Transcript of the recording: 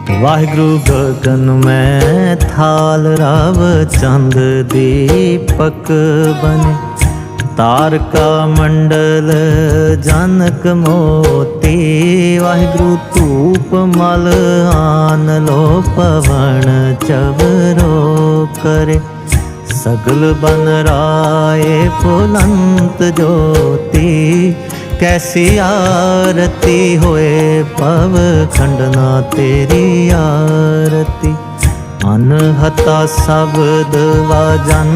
वाहिगुरु गगन में थाल राव चंद दीपक बने, तारका मंडल जनक मोती। वाहिगुरु धूप मल आन लो पवन चवरो करे, सगल बन राय फुलंत ज्योति। कैसी आरती होए पव खंडना तेरी आरती, अनहता शब्द वाजन